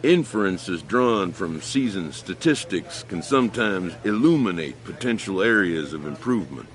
Inferences drawn from season statistics can sometimes illuminate potential areas of improvement.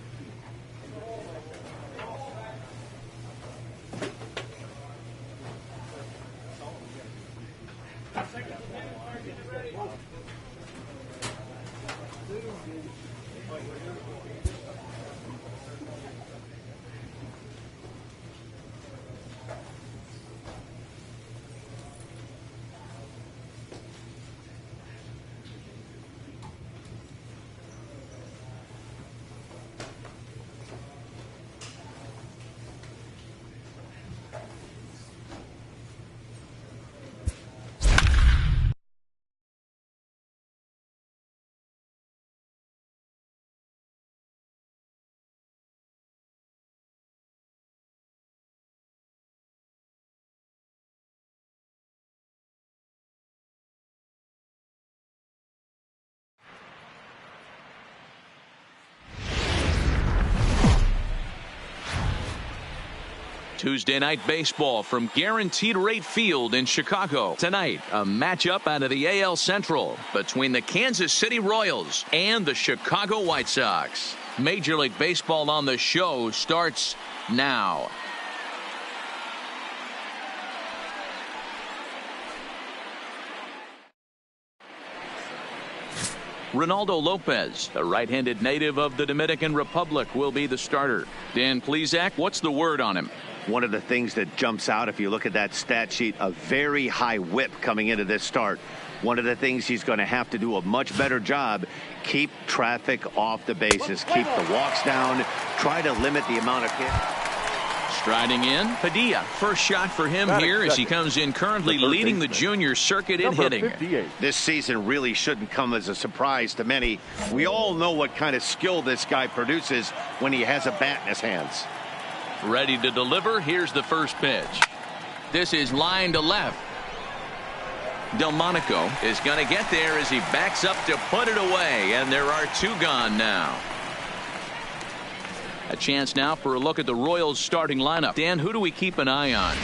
Tuesday night baseball from Guaranteed Rate Field in Chicago. Tonight, a matchup out of the AL Central between the Kansas City Royals and the Chicago White Sox. Major League Baseball on the show starts now. Ronaldo Lopez, a right-handed native of the Dominican Republic, will be the starter. Dan Plesac, what's the word on him? One of the things that jumps out, if you look at that stat sheet, a very high whip coming into this start. One of the things he's going to have to do a much better job, keep traffic off the bases, keep the walks down, try to limit the amount of hits. Striding in, Padilla. First shot for him here as he comes in currently leading the junior circuit in hitting. This season really shouldn't come as a surprise to many. We all know what kind of skill this guy produces when he has a bat in his hands. Ready to deliver. Here's the first pitch. This is line to left. Delmonico is going to get there as he backs up to put it away, and there are two gone now. A chance now for a look at the Royals starting lineup. Dan, who do we keep an eye on?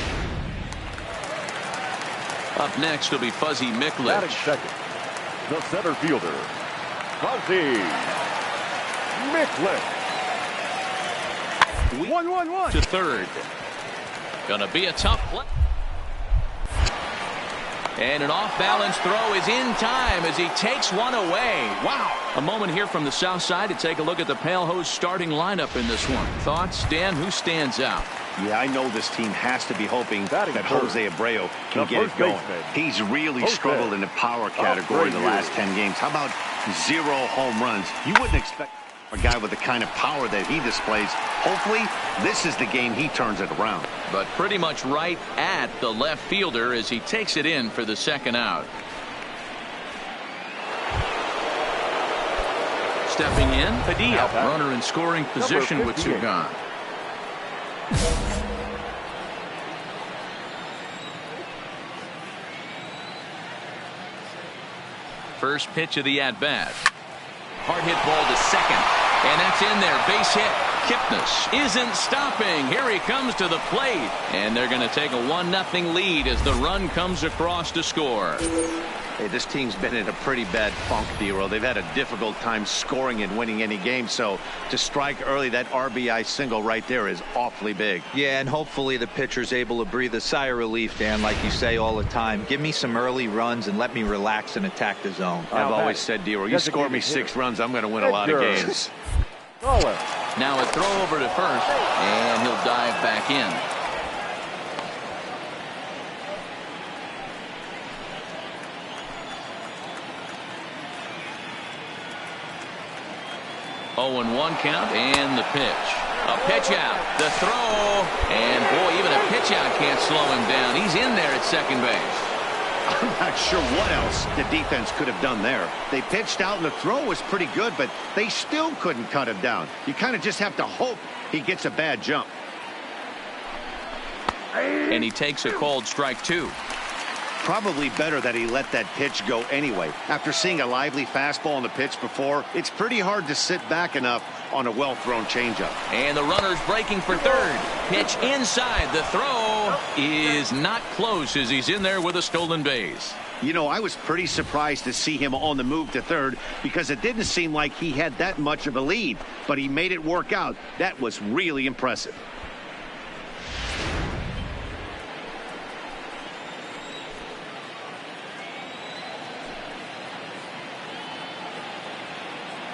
Up next will be Fuzzy Miklich. Batting second, the center fielder, Fuzzy Miklich. 1-1-1 to third. Gonna be a tough play. And an off-balance throw is in time as he takes one away. Wow. A moment here from the south side to take a look at the Pale Hose starting lineup in this one. Thoughts, Dan? Who stands out? Yeah, I know this team has to be hoping that Jose Abreu can get it going. He's really struggled in the power category the last 10 games. How about 0 home runs? You wouldn't expect a guy with the kind of power that he displays. Hopefully, this is the game he turns it around. But pretty much right at the left fielder as he takes it in for the second out. Stepping in, Padilla, runner in scoring position with two gone. First pitch of the at-bat. Hard hit ball to second. And that's in there. Base hit. Kipnis isn't stopping. Here he comes to the plate. And they're going to take a 1-0 lead as the run comes across to score. Hey, this team's been in a pretty bad funk, D-Roll. They've had a difficult time scoring and winning any game, so to strike early, that RBI single right there is awfully big. Yeah, and hopefully the pitcher's able to breathe a sigh of relief, Dan, like you say all the time. Give me some early runs and let me relax and attack the zone. I've always said, D-Roll, you score me 6 runs, I'm going to win a lot of games. Now a throw over to first, and he'll dive back in. Oh, and 1 count, and the pitch. A pitch out, the throw, and boy, even a pitch out can't slow him down. He's in there at second base. I'm not sure what else the defense could have done there. They pitched out, and the throw was pretty good, but they still couldn't cut him down. You kind of just have to hope he gets a bad jump. And he takes a called strike 2. Probably better that he let that pitch go anyway. After seeing a lively fastball on the pitch before, it's pretty hard to sit back enough on a well-thrown changeup. And the runner's breaking for third. Pitch inside. The throw is not close as he's in there with a stolen base. You know, I was pretty surprised to see him on the move to third because it didn't seem like he had that much of a lead, but he made it work out. That was really impressive.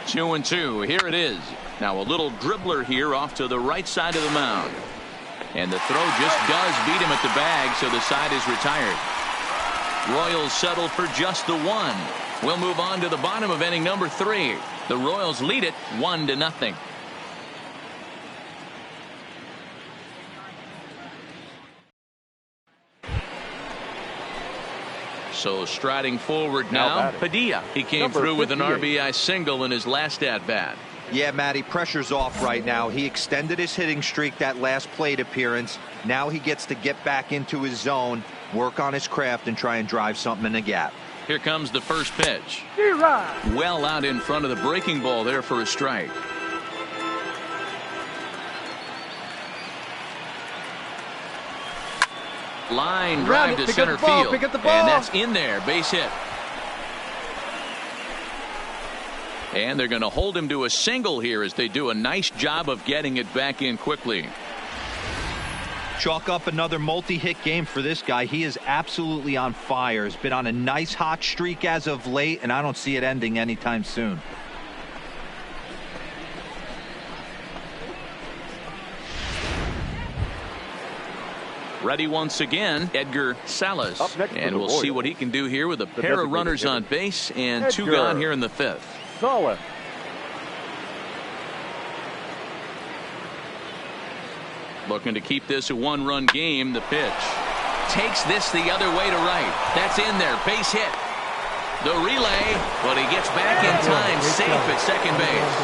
Two and two. Here it is. Now a little dribbler here off to the right side of the mound. And the throw just does beat him at the bag, so the side is retired. Royals settle for just the 1. We'll move on to the bottom of inning number 3. The Royals lead it 1-0. So striding forward now, Padilla. He came through with an RBI single in his last at-bat. Yeah, Matty, pressure's off right now. He extended his hitting streak that last plate appearance. Now he gets to get back into his zone, work on his craft, and try and drive something in the gap. Here comes the first pitch. Well out in front of the breaking ball there for a strike. Line drive to center field, and that's in there, base hit. And they're going to hold him to a single here as they do a nice job of getting it back in quickly. Chalk up another multi-hit game for this guy. He is absolutely on fire. He's been on a nice hot streak as of late, and I don't see it ending anytime soon. Ready once again, Edgar Salas. And we'll see what he can do here with a pair of runners on base and 2 gone here in the 5th. Salas. Looking to keep this a 1-run game. The pitch. Takes this the other way to right. That's in there. Base hit. The relay. But he gets back in time. Safe at second base.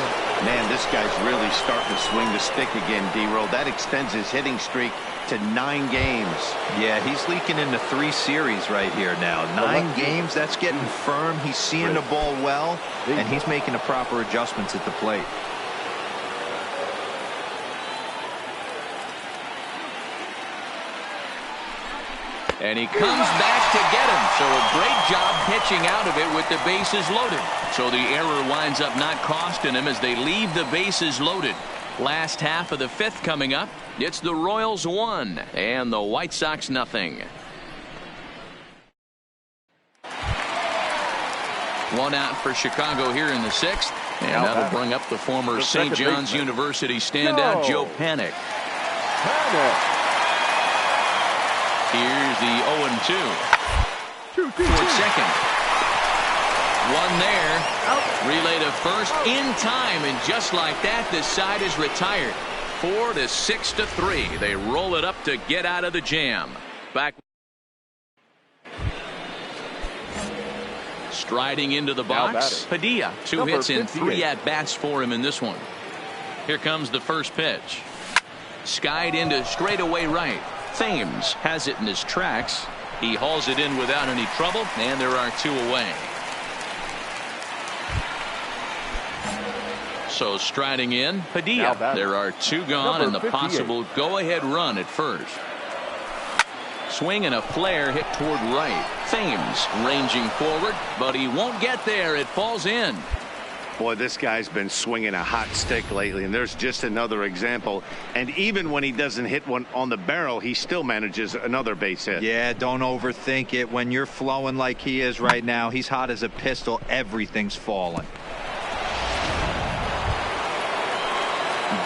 Man, this guy's really starting to swing the stick again, D-Roll. That extends his hitting streak to 9 games. Yeah, he's leaking into 3 series right here now. 9 games, that's getting firm. He's seeing the ball well, and he's making the proper adjustments at the plate. And he comes back to get him. So a great job pitching out of it with the bases loaded. So the error winds up not costing him as they leave the bases loaded. Last half of the 5th coming up. It's the Royals 1 and the White Sox nothing. 1 out for Chicago here in the 6th. And that'll bring up the former St. John's University standout Joe Panik. Here's the 0-2. Towards second. 1 there. Relay to first in time, and just like that, this side is retired. 4 to 6 to 3. They roll it up to get out of the jam. Back. Striding into the box, Padilla. 2 hits in 3 at-bats for him in this one. Here comes the first pitch. Skied into straightaway right. Thames has it in his tracks. He hauls it in without any trouble, and there are 2 away. So striding in, Padilla. There are 2 gone and the possible go-ahead run at first. swing and a flare hit toward right. Thames ranging forward, but he won't get there. It falls in. Boy, this guy's been swinging a hot stick lately, and there's just another example. And even when he doesn't hit one on the barrel, he still manages another base hit. Yeah, don't overthink it. When you're flowing like he is right now, he's hot as a pistol. Everything's falling.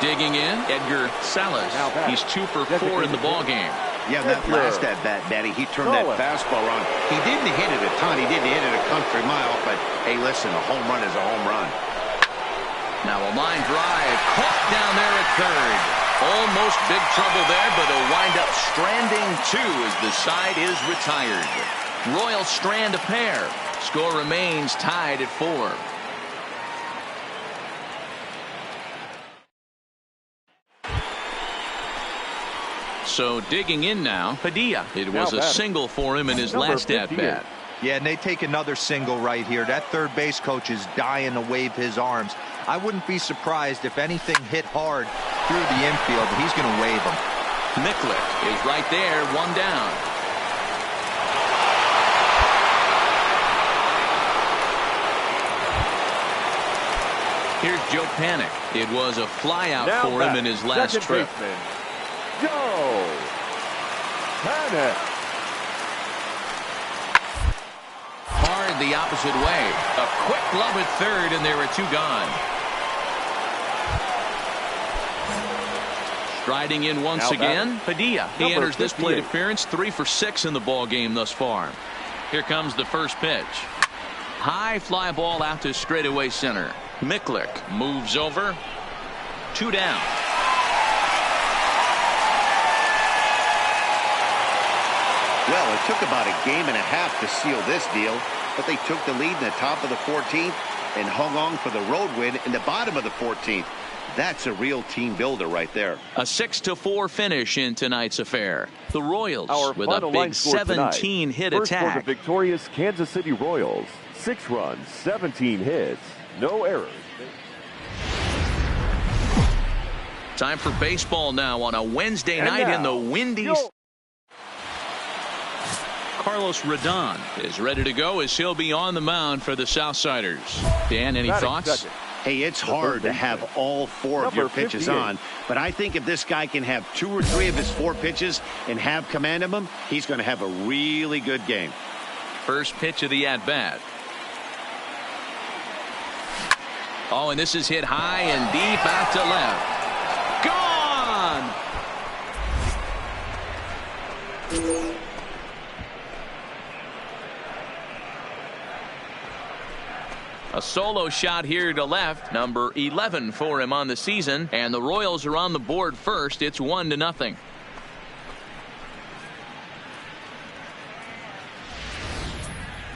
Digging in, Edgar Salas. He's 2 for 4 in the ballgame. Yeah, that last at-bat, Daddy, he turned that fastball on. He didn't hit it a ton. He didn't hit it a country mile, but, hey, listen, a home run is a home run. Now a line drive, caught down there at third. Almost big trouble there, but he'll wind up stranding 2 as the side is retired. Royals strand a pair. Score remains tied at 4. So digging in now, Padilla. It was a single for him in his last at-bat. Yeah, and they take another single right here. That third base coach is dying to wave his arms. I wouldn't be surprised if anything hit hard through the infield. He's going to wave them. Miklick is right there, 1 down. Here's Joe Panik. It was a flyout for him in his last trip. Joe Panik. Hard the opposite way. A quick glove at third, and there are 2 gone. Striding in once again, Padilla. He enters this plate appearance 3 for 6 in the ball game thus far. Here comes the first pitch. High fly ball out to straightaway center. Miklick moves over. 2 down. Well, it took about a game and a half to seal this deal, but they took the lead in the top of the 14th and hung on for the road win in the bottom of the 14th. That's a real team builder right there. A 6-4 finish in tonight's affair. The Royals with a big 17-hit attack. For the victorious Kansas City Royals, 6 runs, 17 hits, no errors. Time for baseball now on a Wednesday night in the windy. Carlos Rodon is ready to go as he'll be on the mound for the Southsiders. Dan, any thoughts? Hey, it's hard to have all 4 of your pitches on, but I think if this guy can have 2 or 3 of his 4 pitches and have command of them, he's going to have a really good game. First pitch of the at-bat. Oh, and this is hit high and deep out to left. Gone! A solo shot here to left, number 11 for him on the season, and the Royals are on the board first. It's 1-0.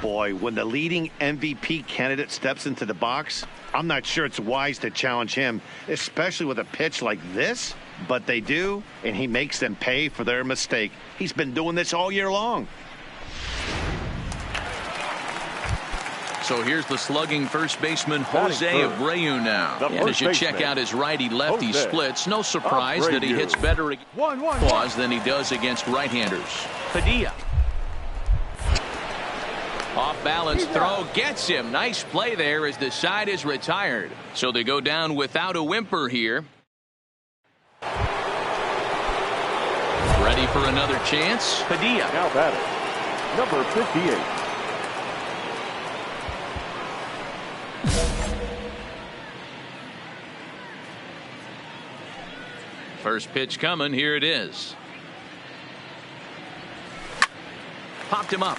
Boy, when the leading MVP candidate steps into the box, I'm not sure it's wise to challenge him, especially with a pitch like this. But they do, and he makes them pay for their mistake. He's been doing this all year long. So here's the slugging first baseman Jose Abreu now. And as you check out his righty-lefty splits, no surprise that he hits better against than he does against right-handers. Padilla. Off-balance throw gets him. Nice play there as the side is retired. So they go down without a whimper here. Ready for another chance. Padilla. Now batting, number 58. First pitch coming. Here it is. Popped him up.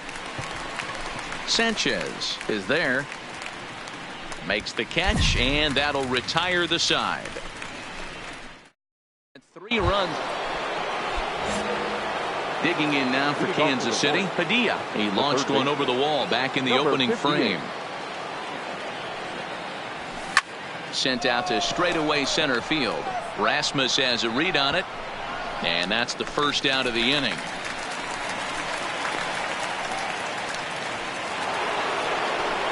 Sanchez is there. Makes the catch, and that'll retire the side. 3 runs. Digging in now for Kansas City. Padilla. He launched one over the wall back in the opening frame. Sent out to straightaway center field. Rasmus has a read on it, and that's the first out of the inning.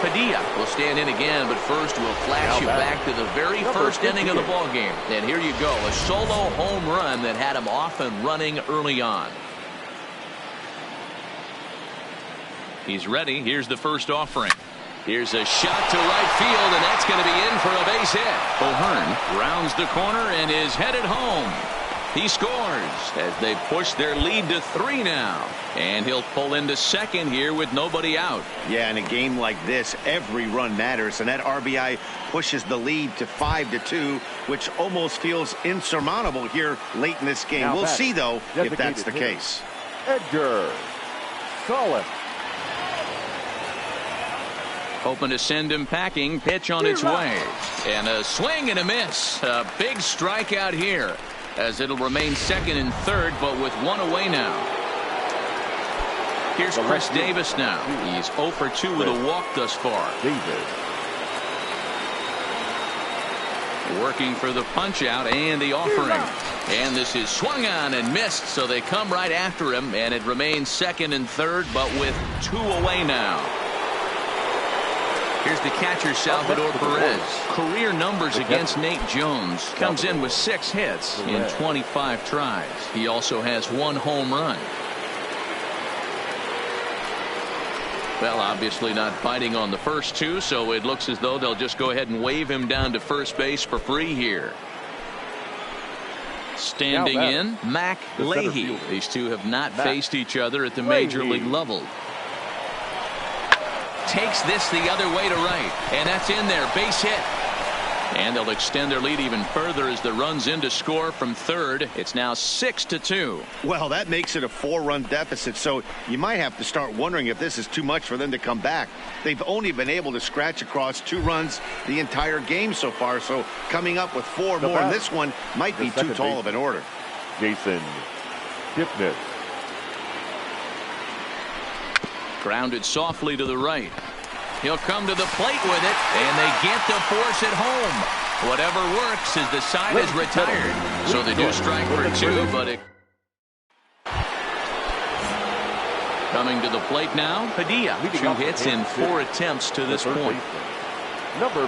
Padilla will stand in again, but first we'll flash you back to the very first inning of the ball game. And here you go, a solo home run that had him off and running early on. He's ready. Here's the first offering. Here's a shot to right field, and that's going to be in for a base hit. O'Hearn rounds the corner and is headed home. He scores as they push their lead to 3 now. And he'll pull into second here with nobody out. Yeah, in a game like this, every run matters, and that RBI pushes the lead to 5-2, which almost feels insurmountable here late in this game. Now we'll see, though, if that's the hitter, case. Edgar Solid. Hoping to send him packing. Pitch on its way. And a swing and a miss. A big strikeout here, as it'll remain second and third, but with 1 away now. Here's Chris Davis now. He's 0 for 2 with a walk thus far. Working for the punch out and the offering. And this is swung on and missed, so they come right after him, and it remains second and third, but with 2 away now. Here's the catcher, Salvador Perez. Career numbers against Nate Jones. Comes in with 6 hits in 25 tries. He also has 1 home run. Well, obviously not fighting on the first 2, so it looks as though they'll just go ahead and wave him down to first base for free here. Standing in, Mac Leahy. These two have not faced each other at the major league level. Takes this the other way to right, and that's in there. Base hit. And they'll extend their lead even further as the runs in to score from third. It's now 6-2. Well, that makes it a 4-run deficit, so you might have to start wondering if this is too much for them to come back. They've only been able to scratch across 2 runs the entire game so far, so coming up with 4 more in this one might be too tall of an order. Jason Kipnis. Grounded softly to the right. He'll come to the plate with it, and they get to force it home. Whatever works as the side is retired. So they do strike for 2, but it... Coming to the plate now, Padilla. 2 hits in 4 attempts to this point.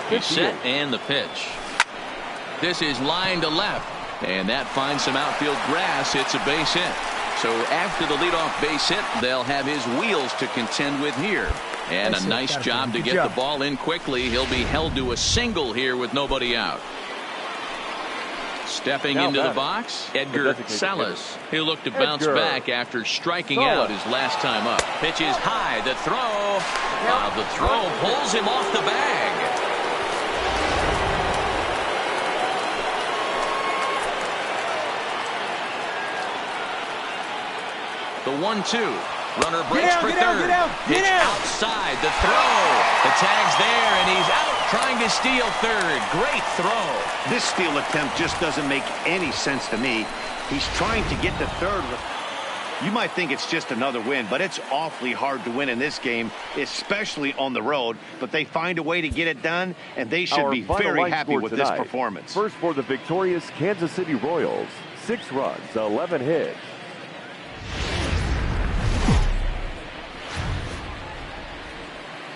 He's set, and the pitch. This is line to left, and that finds some outfield grass. It's a base hit. So after the leadoff base hit, they'll have his wheels to contend with here. And a nice job to get the ball in quickly. He'll be held to a single here with nobody out. Stepping into the box, Edgar Salas. He'll look to bounce back after striking out his last time up. Pitch is high. The throw. The throw pulls him off the bag. The 1-2. Runner breaks for third. Pitch outside. The throw. The tag's there, and he's out trying to steal third. Great throw. This steal attempt just doesn't make any sense to me. He's trying to get to third. You might think it's just another win, but it's awfully hard to win in this game, especially on the road. But they find a way to get it done, and they should be very happy with this performance. First for the victorious Kansas City Royals. 6 runs, 11 hits.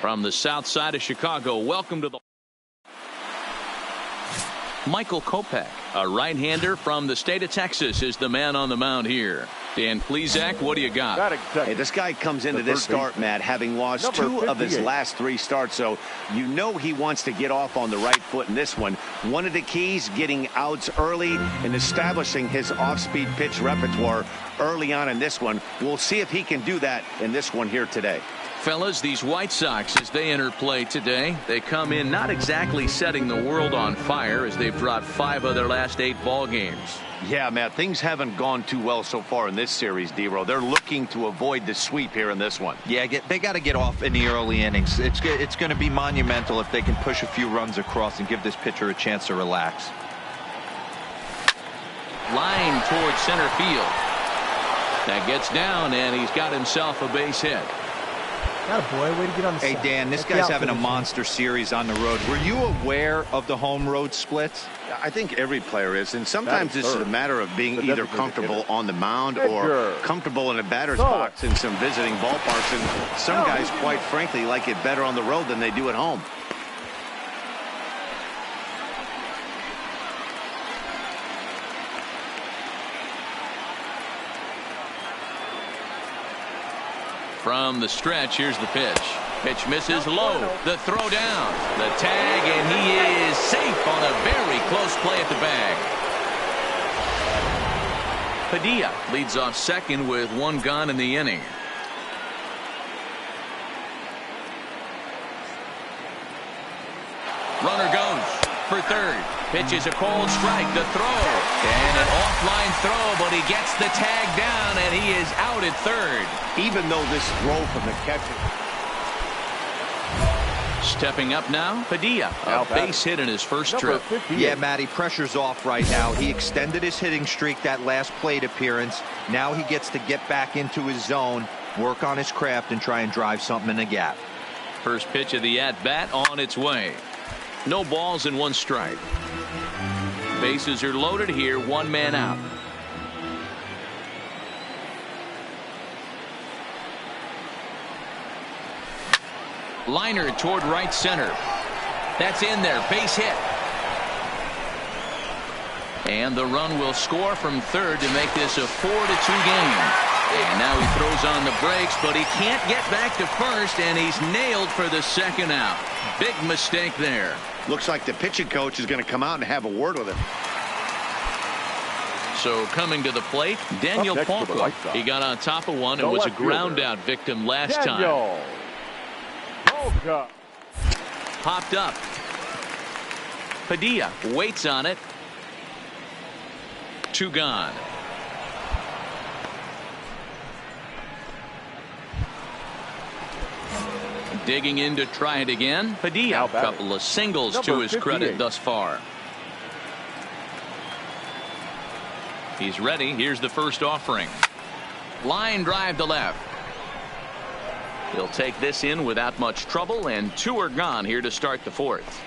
From the south side of Chicago, welcome to the... Michael Kopech, a right-hander from the state of Texas, is the man on the mound here. Dan Plesac, what do you got? Hey, this guy comes into this start, Matt, having lost 2 of his last 3 starts, so you know he wants to get off on the right foot in this one. One of the keys, getting outs early and establishing his off-speed pitch repertoire early on in this one. We'll see if he can do that in this one here today. Fellas, these White Sox, as they enter play today, they come in not exactly setting the world on fire, as they've dropped 5 of their last 8 ball games. Yeah, Matt, things haven't gone too well so far in this series, D-Row. They're looking to avoid the sweep here in this one. Yeah, they got to get off in the early innings. It's going to be monumental if they can push a few runs across and give this pitcher a chance to relax. Line towards center field. That gets down, and he's got himself a base hit. Attaboy, way to get on the Hey, side. Dan, this guy's having a monster series on the road. Were you aware of the home road splits? I think every player is, and sometimes this is a matter of being either comfortable on the mound or comfortable in a batter's box in some visiting ballparks, and some guys, quite frankly, like it better on the road than they do at home. From from the stretch. Here's the pitch. Pitch misses low. The throw down. The tag, and he is safe on a very close play at the bag. Padilla leads off second with one gone in the inning. Runner goes for third. Pitch is a cold strike. The throw. And an offline throw, but he gets the tag down, and he is out at third. Even though this throw from the catcher. Stepping up now, Padilla. A base hit in his first trip. Yeah, Matty, pressure's off right now. He extended his hitting streak that last plate appearance. Now he gets to get back into his zone, work on his craft, and try and drive something in the gap. First pitch of the at-bat on its way. No balls and one strike. Bases are loaded here, one man out. Liner toward right center. That's in there, base hit. And the run will score from third to make this a 4-2 game. And now he throws on the brakes, but he can't get back to first, and he's nailed for the second out. Big mistake there. Looks like the pitching coach is going to come out and have a word with him. So coming to the plate, Daniel Palco. He got on top of one and was a ground out victim last time. Popped up. Padilla waits on it. Two gone. Digging in to try it again. Padilla, a couple of singles to his credit thus far. He's ready. Here's the first offering. Line drive to left. He'll take this in without much trouble, and two are gone here to start the fourth.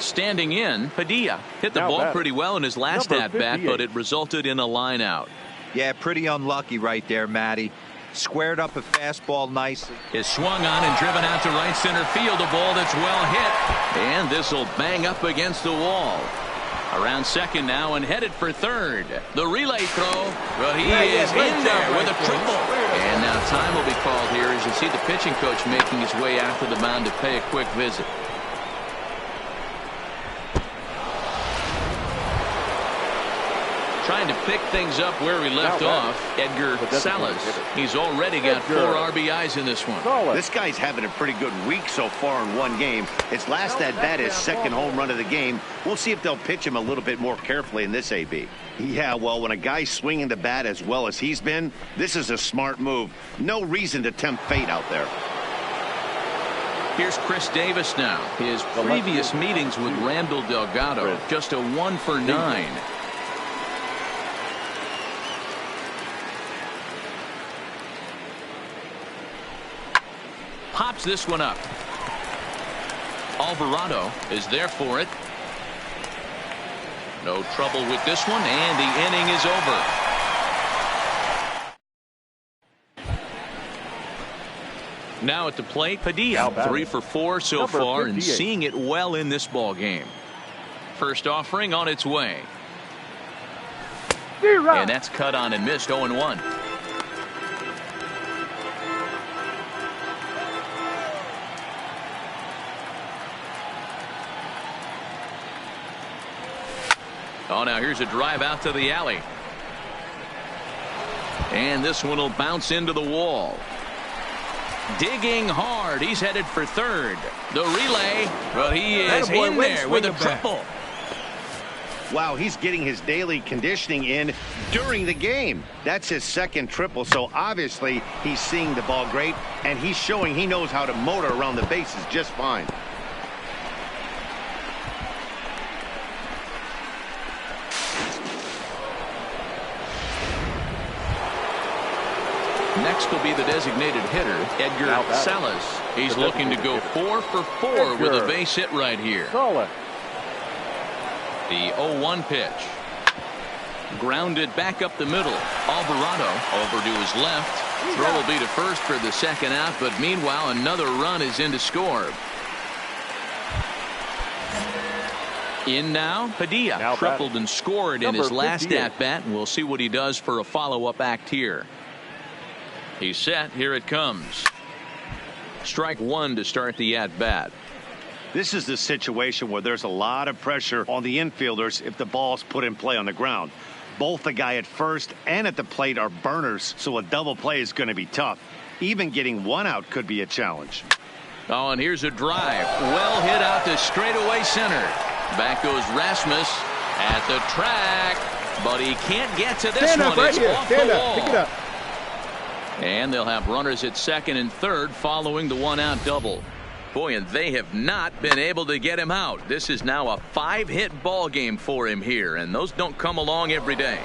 Standing in, Padilla hit the ball pretty well in his last at-bat, but it resulted in a line out. Yeah, pretty unlucky right there, Matty. Squared up a fastball nicely. Is swung on and driven out to right center field. A ball that's well hit. And this will bang up against the wall. Around second now and headed for third. The relay throw. But he is in there with a triple. And now time will be called here as you see the pitching coach making his way out to the mound to pay a quick visit. Trying to pick things up where we left off, Edgar Salas. He's already got 4 RBIs in this one. This guy's having a pretty good week so far in one game. His last at-bat is second home run of the game. We'll see if they'll pitch him a little bit more carefully in this AB. Yeah, well, when a guy's swinging the bat as well as he's been, this is a smart move. No reason to tempt fate out there. Here's Chris Davis now. His previous meetings with Randall Delgado, just a 1 for 9. Pops this one up. Alvarado is there for it. No trouble with this one, and the inning is over. Now at the plate, Padilla, 3 for 4 so far, and seeing it well in this ball game. First offering on its way. And that's cut on and missed. 0-1. Oh, now here's a drive out to the alley. And this one will bounce into the wall. Digging hard. He's headed for third. The relay. But he is in there with a triple. Wow, he's getting his daily conditioning in during the game. That's his second triple, so obviously he's seeing the ball great, and he's showing he knows how to motor around the bases just fine. Next will be the designated hitter, Edgar Salas. He's looking to go 4 for 4 with a base hit right here. The 0-1 pitch. Grounded back up the middle. Alvarado over to his left. Throw will be to first for the second out, but meanwhile another run is in to score. In now, Padilla Now tripled and scored in his last 58. at-bat, and we'll see what he does for a follow-up act here. He's set. Here it comes. Strike one to start the at-bat. This is the situation where there's a lot of pressure on the infielders if the ball's put in play on the ground. Both the guy at first and at the plate are burners, so a double play is going to be tough. Even getting one out could be a challenge. Oh, and here's a drive. Well hit out to straightaway center. Back goes Rasmus at the track, but he can't get to this Stand one. up right It's here. off Stand the up. wall. Pick it up. And they'll have runners at second and third following the one-out double. Boy, and they have not been able to get him out. This is now a 5-hit ball game for him here, and those don't come along every day.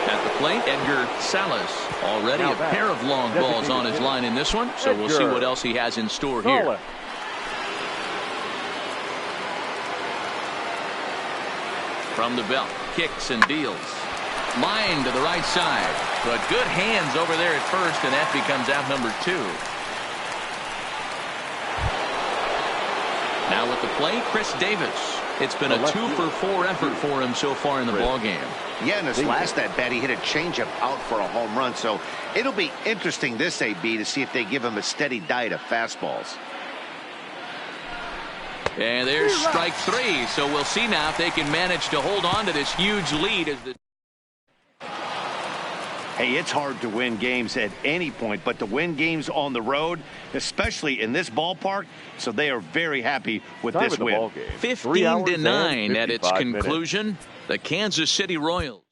At the plate, Edgar Salas. Already a pair of long balls on his line in this one, so we'll see what else he has in store here. From the belt, kicks and deals. Line to the right side, but good hands over there at first, and that becomes out number 2. Now at the plate, Chris Davis. It's been a 2-for-4 effort for him so far in the ball game. Yeah, in his last at-bat, he hit a changeup out for a home run, so it'll be interesting this AB to see if they give him a steady diet of fastballs. And there's strike 3, so we'll see now if they can manage to hold on to this huge lead. Hey, it's hard to win games at any point, but to win games on the road, especially in this ballpark, so they are very happy with this win. 15-9 at its conclusion. The Kansas City Royals.